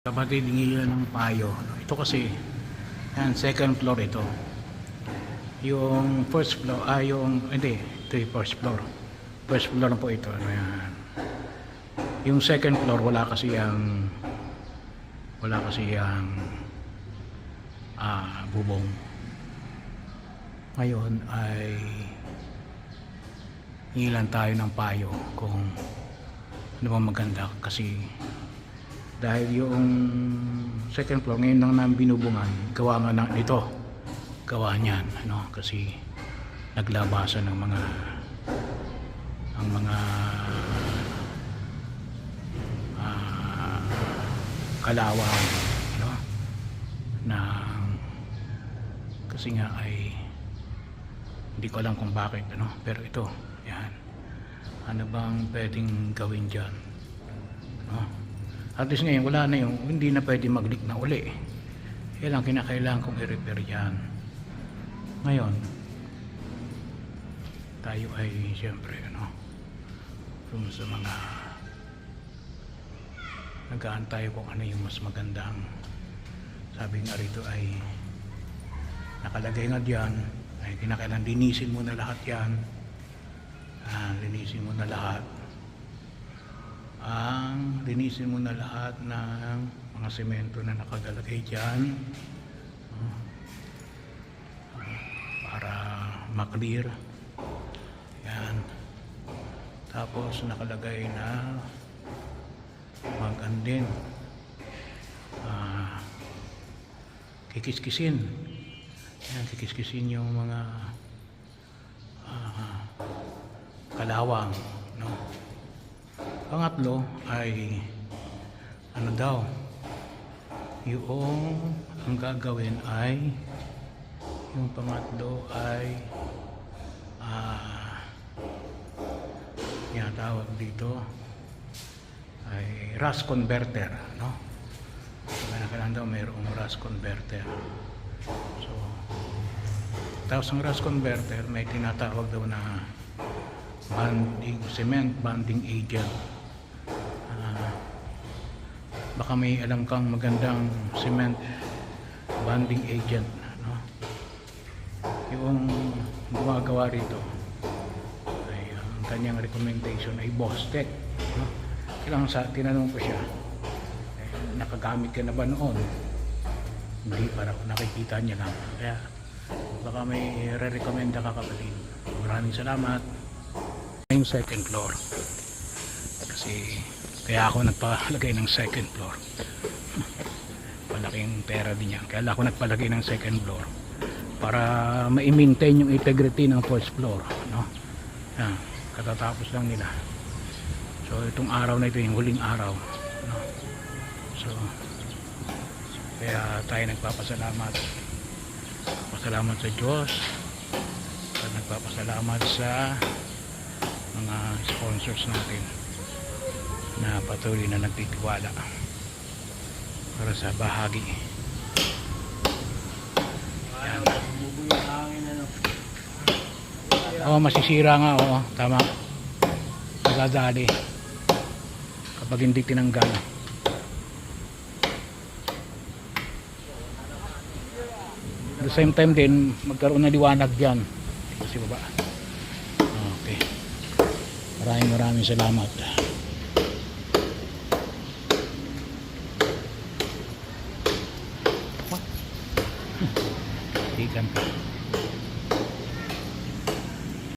Kapatid, hingi ng payo. Ito kasi, yan, second floor ito. Yung first floor, hindi, ito yung first floor. First floor po ito. Ano yan. Yung second floor, wala kasi yung bubong. Ngayon ay hingi lang tayo ng payo kung ano ba maganda kasi dahil yung second floor ngayon lang namin binubungan, gawa nga na ito, gawa niyan, ano, kasi naglabasan ng mga kalawang, ano, na kasi nga ay hindi ko alam kung bakit, ano, pero ito, yan, ano bang pwedeng gawin dyan, no? At least ngayon wala na yung hindi na pwede mag-leak na uli. Yan lang kinakailangan kong i-repair yan. Ngayon tayo ay siyempre ano, kung sa mga nag-aantay kung ano yung mas magandang, sabi nga rito ay nakalagay nga diyan ay kinakailangan linisin mo na lahat yan. Linisin mo na lahat ng mga semento na nakagalagay dyan, para maklear yan. Tapos nakalagay na magandin, kikiskisin yan, kikiskisin yung mga kalawang, no? Pangatlo ay ano daw, yung ang gagawin ay yung pangatlo ay yung tawag dito ay rust converter, no? Kailangan daw mayroong rust converter. So tapos ang rust converter may tinatawag daw na cement bonding agent. Baka may alam kang magandang cement bonding agent, no? Yung gumagawa rito ay ang kanyang recommendation ay Bostech, no? Tinanong ko siya, nakagamit ka na ba noon? Hindi, para nakikita niya lang. Kaya baka may re-recommenda ka, kapatid. Maraming salamat. Yung second floor kasi kaya ako nagpalagay ng second floor. Malaking pera din yan, kaya ako nagpalagay ng second floor para ma-maintain yung integrity ng first floor, no? Yan, katatapos lang nila. So itong araw na ito yung huling araw, no? So kaya tayo nagpapasalamat sa Diyos at nagpapasalamat sa mga sponsors natin na patuloy na nagtitiwala para sa bahagi. Yan. Masisira nga, tama, nagdadali kapag hindi tinanggal. At the same time din magkaroon na liwanag dyan kasi baba. Okay, maraming salamat. Ikan.